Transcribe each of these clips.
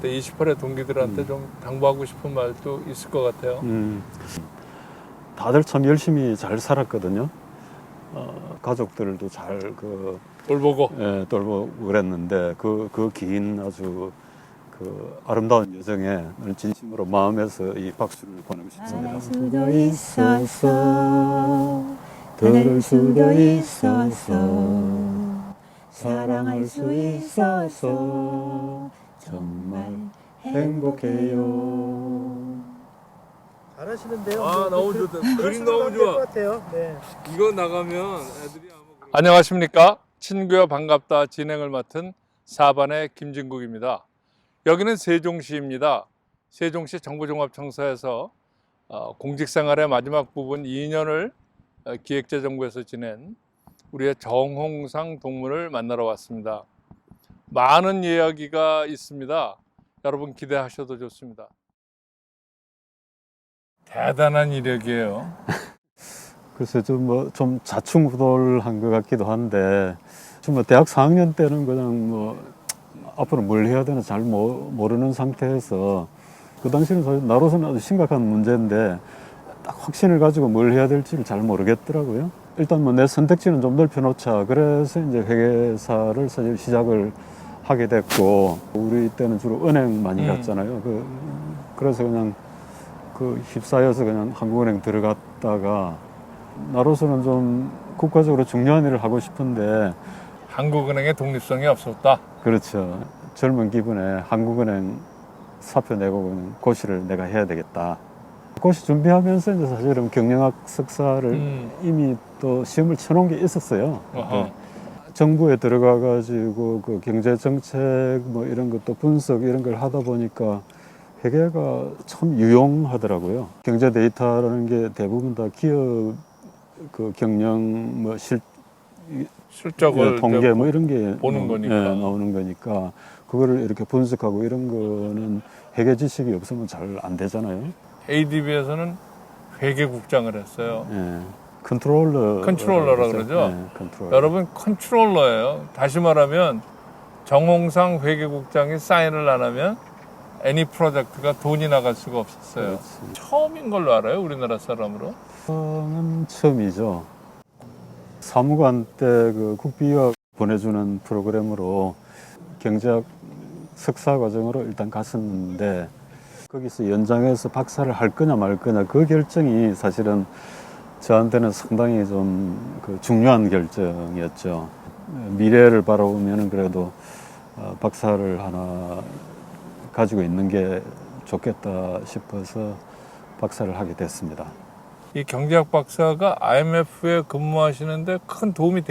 때 28회 동기들한테 좀 당부하고 싶은 말도 있을 것 같아요. 다들 참 열심히 잘 살았거든요. 가족들도 잘 돌보고. 예, 돌보고 그랬는데 그 긴 아주 아름다운 여정에 진심으로 마음에서 이 박수를 보내고 싶습니다. 말할 수도 있었어, 들을 수도 있었어, 사랑할 수 있어서 정말 행복해요. 잘하시는데요. 아, 너무 좋다. 그림 그러시면 너무 안될 좋아. 것 같아요. 네. 이거 나가면 애들이 아마 안녕하십니까. 친구야 반갑다 진행을 맡은 4반의 김진국입니다. 여기는 세종시입니다. 세종시 정부종합청사에서 공직생활의 마지막 부분 2년을 기획재정부에서 지낸 우리의 정홍상 동문을 만나러 왔습니다. 많은 이야기가 있습니다. 여러분 기대하셔도 좋습니다. 대단한 이력이에요. 글쎄 좀 자충우돌한 것 같기도 한데 대학 4학년 때는 그냥 앞으로 뭘 해야 되나 잘 모르는 상태에서 그 당시는 사실 나로서는 아주 심각한 문제인데 딱 확신을 가지고 뭘 해야 될지를 잘 모르겠더라고요. 일단 내 선택지는 좀 넓혀놓자. 그래서 이제 회계사를 사실 시작을 하게 됐고, 우리 때는 주로 은행 많이 갔잖아요. 그래서 그냥 휩싸여서 그냥 한국은행 들어갔다가 나로서는 좀 국가적으로 중요한 일을 하고 싶은데 한국은행의 독립성이 없었다. 그렇죠. 젊은 기분에 한국은행 사표 내고 그냥 고시를 내가 해야 되겠다. 고시 준비하면서 이제 사실은 경영학 석사를 이미 또 시험을 쳐놓은 게 있었어요. 정부에 들어가가지고 경제정책 이런 것도 분석 이런 걸 하다 보니까 회계가 참 유용하더라고요. 경제 데이터라는 게 대부분 다 기업 경영 실적을 통계 이런 게 보는 거니까. 나오는 거니까 그거를 이렇게 분석하고 이런 거는 회계 지식이 없으면 잘 안 되잖아요. ADB에서는 회계국장을 했어요. 예. 컨트롤러라 그러죠. 예, 컨트롤러. 여러분 컨트롤러예요. 다시 말하면 정홍상 회계국장이 사인을 안 하면 애니 프로젝트가 돈이 나갈 수가 없었어요. 그렇지. 처음인 걸로 알아요, 우리나라 사람으로. 은 처음이죠. 사무관 때 국비유학 보내주는 프로그램으로 경제학 석사 과정으로 일단 갔었는데 거기서 연장해서 박사를 할 거냐 말 거냐 그 결정이 사실은 저한테는 상당히 좀 중요한 결정이었죠. 미래를 바라보면 그래도 박사를 하나 가지고 있는 게 좋겠다 싶어서 박사를 하게 됐습니다. 이 경제학 박사가 IMF에 근무하시는데 큰 도움이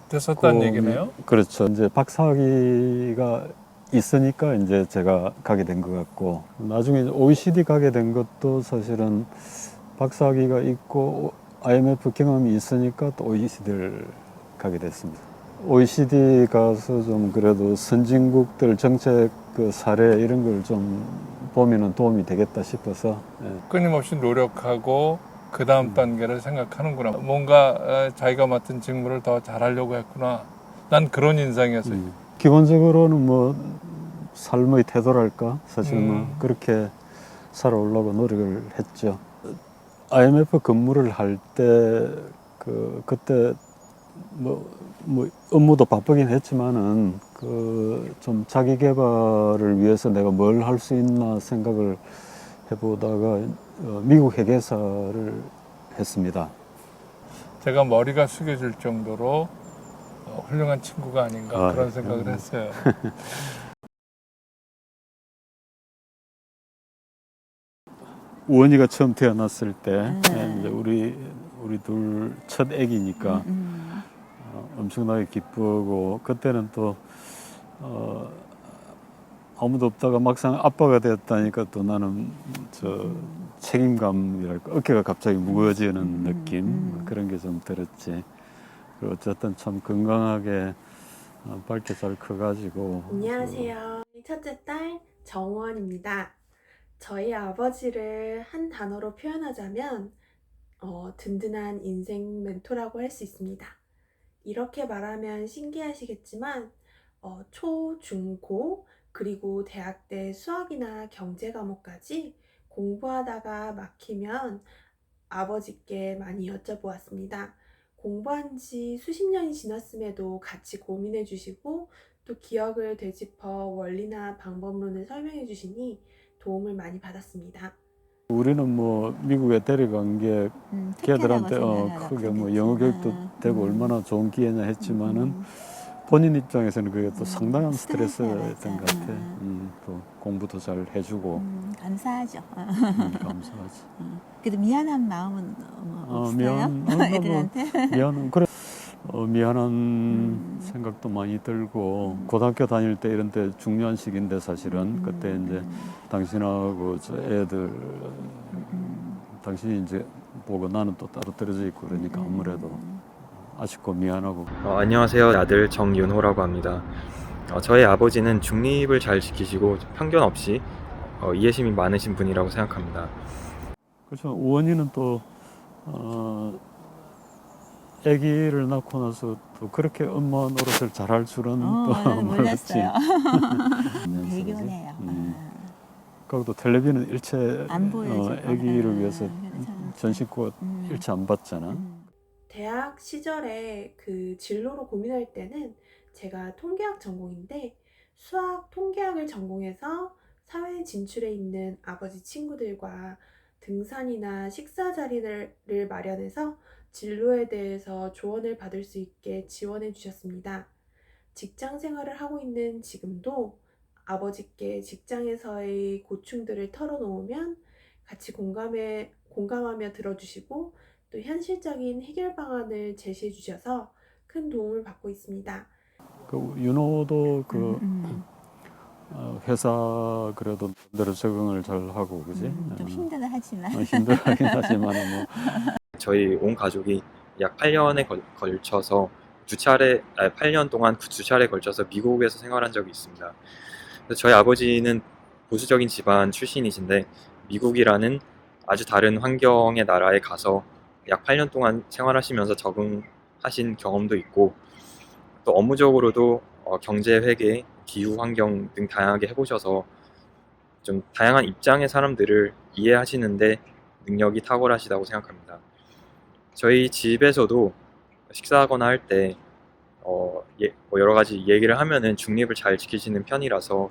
됐었다는 얘기네요. 그렇죠. 이제 박사학위가 있으니까 이제 제가 가게 된 것 같고 나중에 OECD 가게 된 것도 사실은 박사학위가 있고 IMF 경험이 있으니까 또 OECD를 가게 됐습니다. OECD 가서 좀 그래도 선진국들 정책 사례 이런 걸 좀 보면은 도움이 되겠다 싶어서 끊임없이 노력하고 그 다음 단계를 생각하는구나. 뭔가 자기가 맡은 직무를 더 잘하려고 했구나. 난 그런 인상이었어요. 기본적으로는 삶의 태도랄까 사실 그렇게 살아오려고 노력을 했죠. IMF 근무를 할 때 그때 업무도 바쁘긴 했지만은 좀 자기 개발을 위해서 내가 뭘 할 수 있나 생각을 해보다가 미국 회계사를 했습니다. 제가 머리가 숙여질 정도로 훌륭한 친구가 아닌가 그런 생각을 했어요. 우원이가 처음 태어났을 때 이제 우리 둘 첫 아기니까 엄청나게 기쁘고 그때는 또 아무도 없다가 막상 아빠가 됐다니까 또 나는 책임감이랄까 어깨가 갑자기 무거워지는 느낌 그런 게 좀 들었지. 그리고 어쨌든 참 건강하게 밝게 잘 커가지고. 안녕하세요. 첫째 딸 정원입니다. 저희 아버지를 한 단어로 표현하자면 든든한 인생 멘토라고 할 수 있습니다. 이렇게 말하면 신기하시겠지만 초, 중, 고 그리고 대학 때 수학이나 경제 과목까지 공부하다가 막히면 아버지께 많이 여쭤보았습니다. 공부한 지 수십 년이 지났음에도 같이 고민해 주시고 또 기억을 되짚어 원리나 방법론을 설명해 주시니 도움을 많이 받았습니다. 우리는 뭐 미국에 데려간 게 걔들한테 크게 뭐 영어 교육도 되고 얼마나 좋은 기회냐 했지만은 본인 입장에서는 그게 또 상당한 스트레스였던 것 같아. 또 공부도 잘 해주고 감사하죠. 감사하지. 그래도 미안한 마음은 없어요? 미안, 애들한테? 미안한 그래. 미안한 생각도 많이 들고 고등학교 다닐 때 이런 때 중요한 시기인데 사실은 그때 이제 당신하고 저 애들 당신이 이제 보고 나는 또 따로 떨어져 있고 그러니까 아무래도 아쉽고 미안하고. 안녕하세요. 아들 정윤호라고 합니다. 저희 아버지는 중립을 잘 지키시고 편견 없이 이해심이 많으신 분이라고 생각합니다. 그렇죠. 우원이는 또 아기를 낳고 나서 또 그렇게 엄마 노릇을 잘할 줄은 또 몰랐지. 몰랐어요. 배교네요. 그리고 또 텔레비는 일체 안 보여줘. 아기를 위해서 전신코 일체 안 봤잖아. 대학 시절에 그 진로로 고민할 때는 제가 통계학 전공인데 수학 통계학을 전공해서 사회 진출해 있는 아버지 친구들과 등산이나 식사 자리를 마련해서 진로에 대해서 조언을 받을 수 있게 지원해 주셨습니다. 직장 생활을 하고 있는 지금도 아버지께 직장에서의 고충들을 털어놓으면 같이 공감하며 들어주시고 또 현실적인 해결 방안을 제시해 주셔서 큰 도움을 받고 있습니다. 그 윤호도 그 회사 그래도 대로 적응을 잘 하고 그지? 좀 힘들어하지만 힘들하긴 하지만 뭐 저희 온 가족이 약 8년에 걸쳐서 8년 동안 그 2차례에 걸쳐서 미국에서 생활한 적이 있습니다. 그래서 저희 아버지는 보수적인 집안 출신이신데 미국이라는 아주 다른 환경의 나라에 가서 약 8년 동안 생활하시면서 적응하신 경험도 있고 또 업무적으로도 경제, 회계, 기후 환경 등 다양하게 해보셔서 좀 다양한 입장의 사람들을 이해하시는데 능력이 탁월하시다고 생각합니다. 저희 집에서도 식사하거나 할 때 여러 가지 얘기를 하면은 중립을 잘 지키시는 편이라서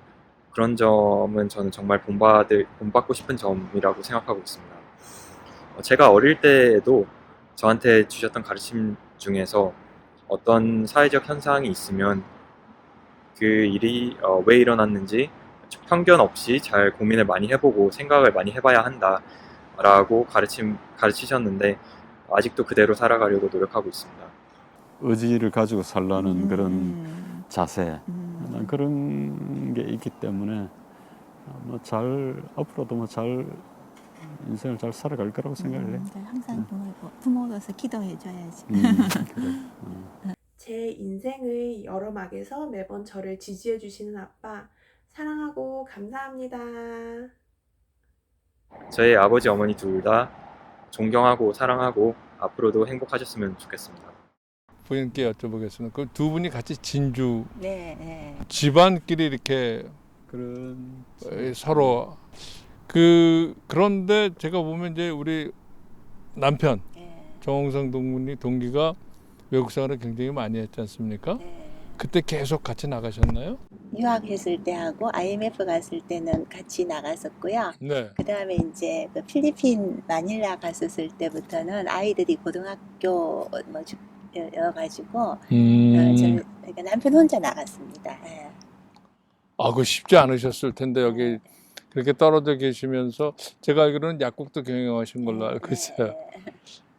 그런 점은 저는 정말 본받고 싶은 점이라고 생각하고 있습니다. 제가 어릴 때에도 저한테 주셨던 가르침 중에서 어떤 사회적 현상이 있으면 그 일이 왜 일어났는지 편견 없이 잘 고민을 많이 해보고 생각을 많이 해봐야 한다라고 가르치셨는데 아직도 그대로 살아가려고 노력하고 있습니다. 의지를 가지고 살라는 그런 자세 그런 게 있기 때문에 뭐 잘 앞으로도 뭐 잘 인생을 잘 살아갈 거라고 생각을 해. 항상 부모로서 기도해줘야지. 그래. 제 인생의 여러 막에서 매번 저를 지지해 주시는 아빠 사랑하고 감사합니다. 저희 아버지 어머니 둘 다 존경하고 사랑하고 앞으로도 행복하셨으면 좋겠습니다. 부인께 여쭤보겠습니다. 그 두 분이 같이 진주 네. 집안끼리 이렇게 그런 서로 그런데 제가 보면 이제 우리 남편 정홍성 동기가 외국 생활을 굉장히 많이 했지 않습니까? 그때 계속 같이 나가셨나요? 유학했을 때하고 IMF 갔을 때는 같이 나갔었고요. 네. 그 다음에 이제 그 필리핀 마닐라 갔었을 때부터는 아이들이 고등학교 여가지고 그러니까 남편 혼자 나갔습니다. 예. 그 쉽지 않으셨을 텐데 여기 그렇게 떨어져 계시면서 제가 알기로는 약국도 경영하신 걸로 알고 있어요.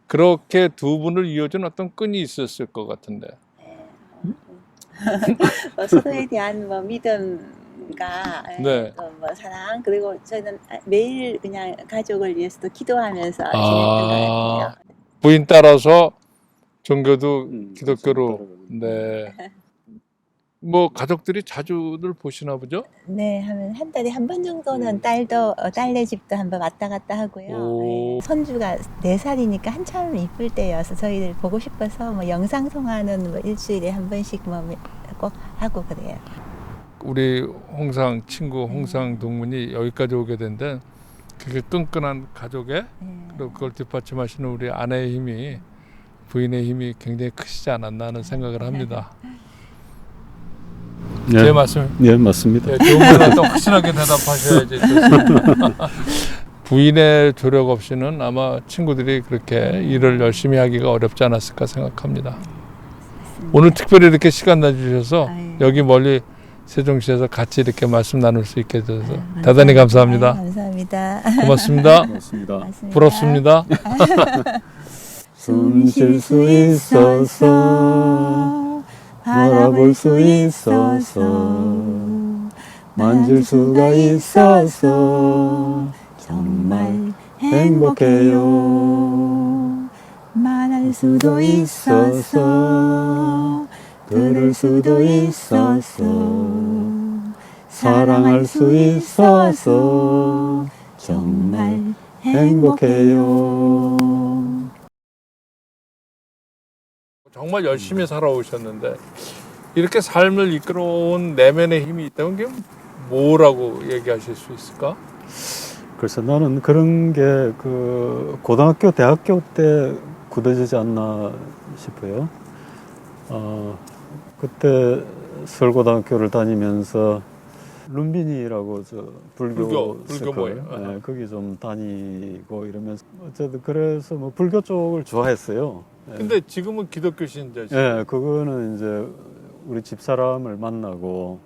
그렇게 두 분을 이어준 어떤 끈이 있었을 것 같은데. 서로에 대한 믿음과 네. 또 사랑 그리고 저는 매일 그냥 가족을 위해서도 기도하면서 지냈던 것 같아요. 부인 따라서 종교도 기독교로. 네. 뭐 가족들이 자주들 보시나 보죠? 네, 하면 한 달에 한 번 정도는 딸네 집도 한번 왔다 갔다 하고요. 네. 손주가 4살이니까 한참 이쁠 때여서 저희들 보고 싶어서 영상 통화는 일주일에 한 번씩 꼭 하고 그래요. 우리 홍상 친구 홍상 동문이 여기까지 오게 된 데 그게 끈끈한 가족의 그리고 그걸 뒷받침하시는 우리 아내의 힘이 부인의 힘이 굉장히 크시지 않았나 하는 생각을 합니다. 네. 제 말씀 예, 맞습니다. 좋은 분한테 확실하게 대답하셔야지 좋습니다. 부인의 조력 없이는 아마 친구들이 그렇게 일을 열심히 하기가 어렵지 않았을까 생각합니다. 오늘 특별히 이렇게 시간 내주셔서 여기 멀리 세종시에서 같이 이렇게 말씀 나눌 수 있게 돼서 대단히 감사합니다. 감사합니다. 고맙습니다. 맞습니다. 부럽습니다. 숨 쉴 수 있어서 바라볼 수 있어서 만질 수가 있어서 정말 행복해요. 말할 수도 있어서 들을 수도 있어서 사랑할 수 있어서 정말 행복해요. 정말 열심히 살아오셨는데 이렇게 삶을 이끌어온 내면의 힘이 있다면 그게 뭐라고 얘기하실 수 있을까? 그래서 나는 그런 게 그 고등학교, 대학교 때 굳어지지 않나 싶어요. 그때 서울고등학교를 다니면서 룬빈이라고 저 불교 불교 모임. 네, 거기 좀 다니고 이러면서 어쨌든 그래서 뭐 불교 쪽을 좋아했어요. 근데 지금은 기독교 신자시죠? 예, 그거는 이제 우리 집사람을 만나고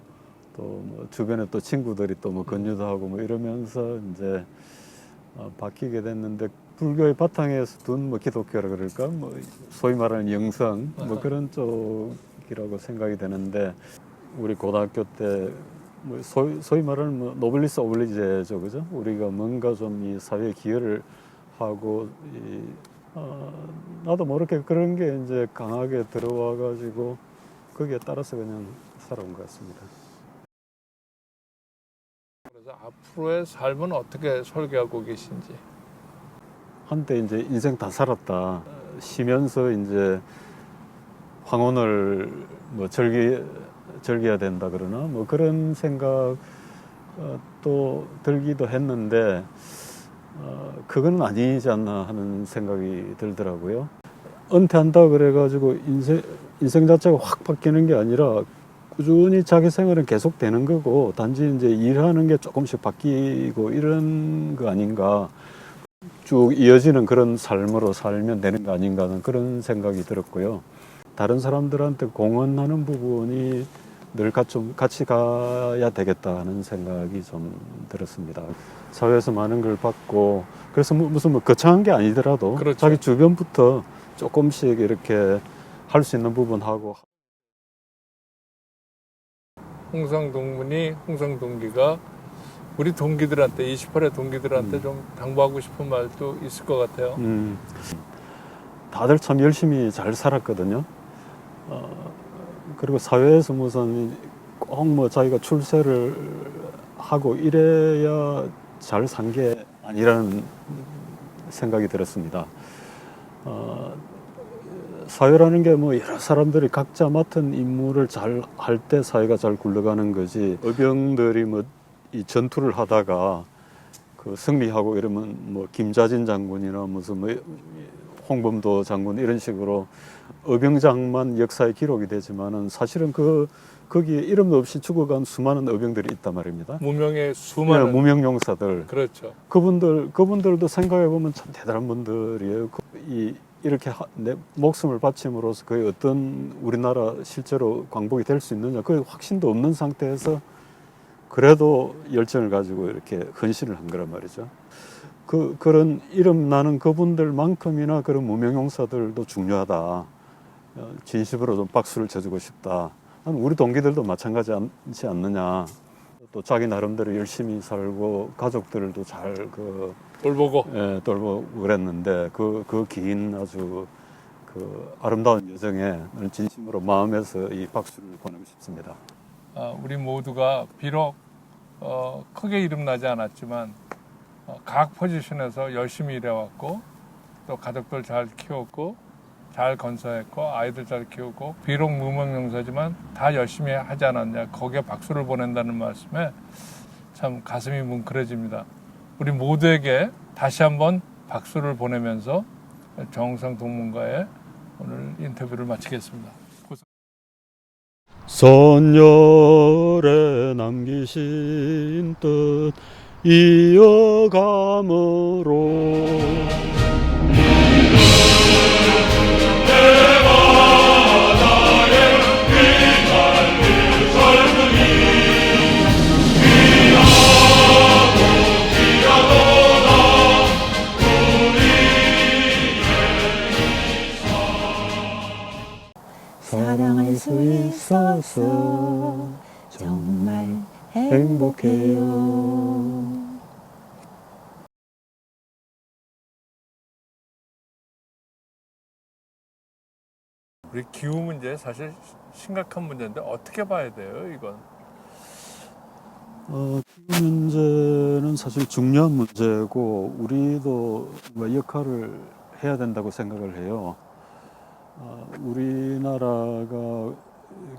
또 뭐 주변에 또 친구들이 또 뭐 권유도 하고 뭐 이러면서 이제 바뀌게 됐는데 불교의 바탕에서 둔 뭐 기독교라 그럴까 뭐 소위 말하는 영성 뭐 그런 쪽이라고 생각이 되는데 우리 고등학교 때 뭐 소위 말하는 뭐 노블리스 오블리제죠, 그죠? 우리가 뭔가 좀 이 사회에 기여를 하고 나도 모르게 그런 게 이제 강하게 들어와 가지고 거기에 따라서 그냥 살아온 것 같습니다. 그래서 앞으로의 삶은 어떻게 설계하고 계신지? 한때 이제 인생 다 살았다 쉬면서 이제 황혼을 뭐 즐겨야 된다 그러나 뭐 그런 생각 또 들기도 했는데 그건 아니지 않나 하는 생각이 들더라고요. 은퇴한다 그래가지고 인생 자체가 확 바뀌는 게 아니라 꾸준히 자기 생활은 계속 되는 거고 단지 이제 일하는 게 조금씩 바뀌고 이런 거 아닌가, 쭉 이어지는 그런 삶으로 살면 되는 거 아닌가 하는 그런 생각이 들었고요. 다른 사람들한테 공헌하는 부분이 늘 같이 가야 되겠다 하는 생각이 좀 들었습니다. 사회에서 많은 걸 받고 그래서 무슨 거창한 게 아니더라도 그렇죠. 자기 주변부터 조금씩 이렇게 할 수 있는 부분 하고. 홍상 동기가 우리 동기들한테 28의 동기들한테 좀 당부하고 싶은 말도 있을 것 같아요. 다들 참 열심히 잘 살았거든요. 그리고 사회에서 무슨 꼭 뭐 자기가 출세를 하고 이래야 잘 산 게 아니라는 생각이 들었습니다. 사회라는 게 뭐 여러 사람들이 각자 맡은 임무를 잘 할 때 사회가 잘 굴러가는 거지. 의병들이 뭐 이 전투를 하다가 그 승리하고 이러면 뭐 김자진 장군이나 무슨 뭐 홍범도 장군 이런 식으로 의병장만 역사의 기록이 되지만은 사실은 거기에 이름도 없이 죽어간 수많은 의병들이 있단 말입니다. 무명의 수많은 무명용사들. 그렇죠. 그분들도 생각해 보면 참 대단한 분들이에요. 이렇게 내 목숨을 바침으로써 거의 어떤 우리나라 실제로 광복이 될 수 있느냐, 그 확신도 없는 상태에서 그래도 열정을 가지고 이렇게 헌신을 한 거란 말이죠. 그런 이름 나는 그분들만큼이나 그런 무명용사들도 중요하다. 진심으로 좀 박수를 쳐주고 싶다. 우리 동기들도 마찬가지지 않느냐. 또 자기 나름대로 열심히 살고 가족들도 잘 돌보고 그랬는데 그 긴 아주 그 아름다운 여정에 진심으로 마음에서 이 박수를 보내고 싶습니다. 우리 모두가 비록 크게 이름나지 않았지만 각 포지션에서 열심히 일해왔고 또 가족들 잘 키웠고 잘 건설했고 아이들 잘 키우고 비록 무명명사지만 다 열심히 하지 않았냐. 거기에 박수를 보낸다는 말씀에 참 가슴이 뭉클해집니다. 우리 모두에게 다시 한번 박수를 보내면서 정우성 동문가의 오늘 인터뷰를 마치겠습니다. 선열에 남기신 뜻 이어감으로 사랑할 수 있어서 정말 행복해요. 우리 기후 문제 사실 심각한 문제인데 어떻게 봐야 돼요, 이건? 기후 문제는 사실 중요한 문제고 우리도 뭐 역할을 해야 된다고 생각을 해요. 우리나라가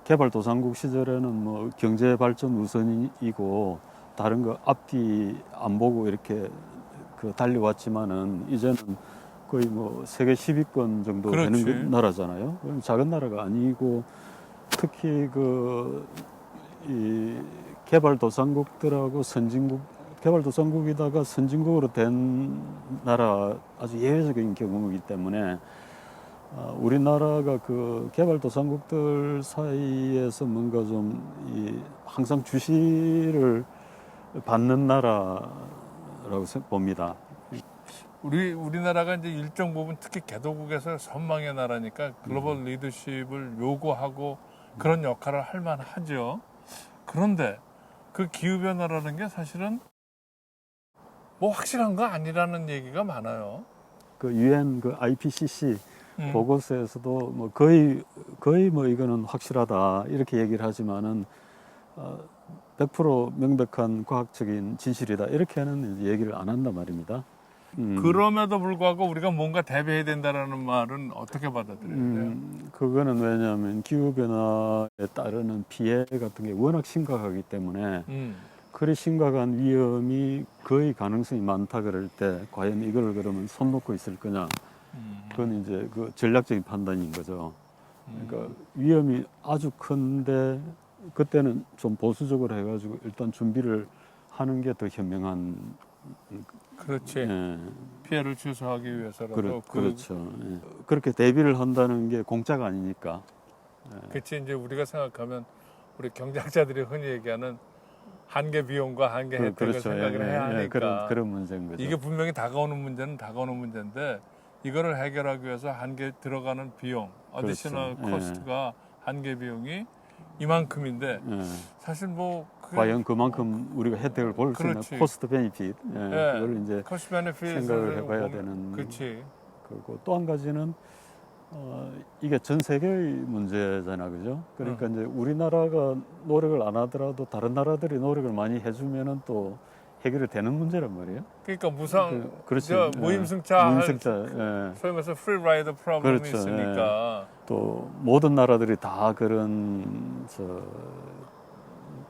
개발도상국 시절에는 뭐 경제 발전 우선이고 다른 거 앞뒤 안 보고 이렇게 달려왔지만은 이제는 거의 뭐 세계 10위권 정도 그렇지. 되는 나라잖아요. 그럼 작은 나라가 아니고 특히 이 개발도상국들하고 개발도상국이다가 선진국으로 된 나라 아주 예외적인 경우이기 때문에 우리나라가 개발도상국들 사이에서 뭔가 좀 항상 주시를 받는 나라라고 봅니다. 우리나라가 이제 일정 부분 특히 개도국에서 선망의 나라니까 글로벌 리더십을 요구하고 그런 역할을 할 만하죠. 그런데 그 기후변화라는 게 사실은 뭐 확실한 거 아니라는 얘기가 많아요. UN IPCC 보고서에서도 뭐 거의 뭐 이거는 확실하다 이렇게 얘기를 하지만은 100% 명백한 과학적인 진실이다 이렇게는 얘기를 안 한단 말입니다. 그럼에도 불구하고 우리가 뭔가 대비해야 된다는 말은 어떻게 받아들여야 돼요? 그거는 왜냐하면 기후변화에 따르는 피해 같은 게 워낙 심각하기 때문에 그리 심각한 위험이 거의 가능성이 많다 그럴 때 과연 이걸 그러면 손 놓고 있을 거냐? 그건 이제 전략적인 판단인 거죠. 그러니까 위험이 아주 큰데 그때는 좀 보수적으로 해가지고 일단 준비를 하는 게 더 현명한. 그렇지. 예. 피해를 최소화하기 위해서라도. 그렇죠. 예. 그렇게 대비를 한다는 게 공짜가 아니니까. 그치, 이제 우리가 생각하면 우리 경제학자들이 흔히 얘기하는 한계 비용과 한계 혜택을 그렇죠. 생각을 예, 해야 예, 하니까. 그런 문제인 거죠. 이게 분명히 다가오는 문제는 다가오는 문제인데 이거를 해결하기 위해서 한계 들어가는 비용, 어디셔널 그렇죠. 코스트가 한계 비용이 이만큼인데 예. 사실 뭐 과연 그만큼 우리가 혜택을 볼 수 있는 그렇지. 코스트 베니핏 그걸 이제 코스트 베네핏을 생각을 해봐야 되는 그렇지. 거고 또 한 가지는 이게 전 세계의 문제잖아, 그죠? 그러니까 이제 우리나라가 노력을 안 하더라도 다른 나라들이 노력을 많이 해주면은 또 해결이 되는 문제란 말이에요. 그러니까 무상 그렇지. 무임승차 무임승차. 소위 말해서 프리 라이더 프로그램이 그렇죠. 있으니까 또 모든 나라들이 다 그런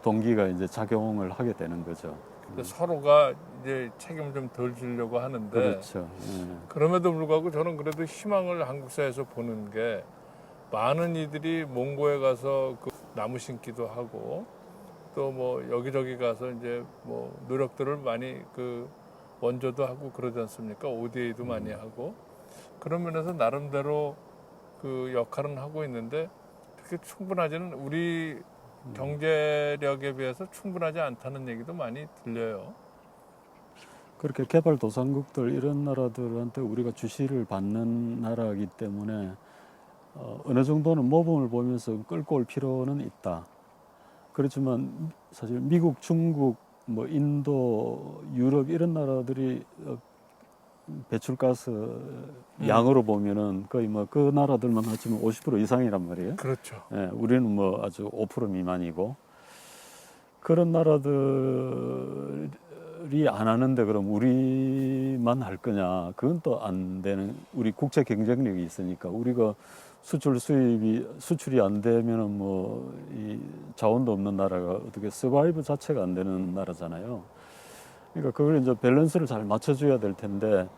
동기가 이제 작용을 하게 되는 거죠. 서로가 이제 책임을 좀 덜 지려고 하는데 그렇죠. 그럼에도 불구하고 저는 그래도 희망을 한국 사회에서 보는 게 많은 이들이 몽고에 가서 나무 심기도 하고 또 뭐 여기저기 가서 이제 뭐 노력들을 많이 원조도 하고 그러지 않습니까? ODA도 많이 하고 그런 면에서 나름대로 역할은 하고 있는데 그렇게 충분하지는 우리 경제력에 비해서 충분하지 않다는 얘기도 많이 들려요. 그렇게 개발도상국들 이런 나라들한테 우리가 주시를 받는 나라이기 때문에 어느 정도는 모범을 보면서 끌고 올 필요는 있다. 그렇지만 사실 미국, 중국, 뭐 인도, 유럽 이런 나라들이 배출가스 양으로 보면은 거의 뭐 그 나라들만 합치면 50% 이상이란 말이에요. 그렇죠. 예, 우리는 뭐 아주 5% 미만이고 그런 나라들이 수출이 안 하는데 그럼 우리만 할 거냐? 그건 또 안 되는, 우리 국제 경쟁력이 있으니까 우리가 수출이 안 되면은 뭐 이 자원도 없는 나라가 어떻게 서바이브 자체가 안 되는 나라잖아요. 그러니까 그걸 이제 밸런스를 잘 맞춰줘야 될 텐데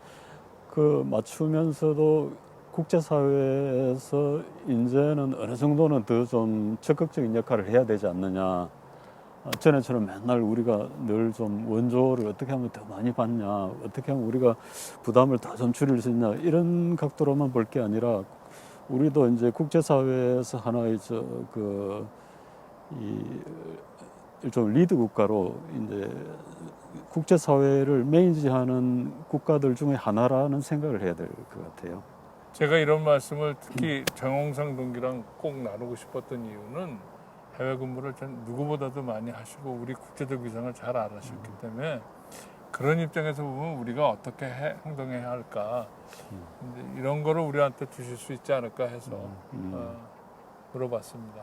그 맞추면서도 국제사회에서 이제는 어느 정도는 더 좀 적극적인 역할을 해야 되지 않느냐. 전에처럼 맨날 우리가 늘 좀 원조를 어떻게 하면 더 많이 받냐, 어떻게 하면 우리가 부담을 더 좀 줄일 수 있냐, 이런 각도로만 볼 게 아니라 우리도 이제 국제사회에서 하나의 좀 리드 국가로 이제 국제사회를 매니지하는 국가들 중에 하나라는 생각을 해야 될 것 같아요. 제가 이런 말씀을 특히 정홍상 동기랑 꼭 나누고 싶었던 이유는 해외 근무를 전 누구보다도 많이 하시고 우리 국제적 위상을 잘 알아셨기 때문에 그런 입장에서 보면 우리가 어떻게 행동해야 할까 이제 이런 거를 우리한테 주실 수 있지 않을까 해서 물어봤습니다.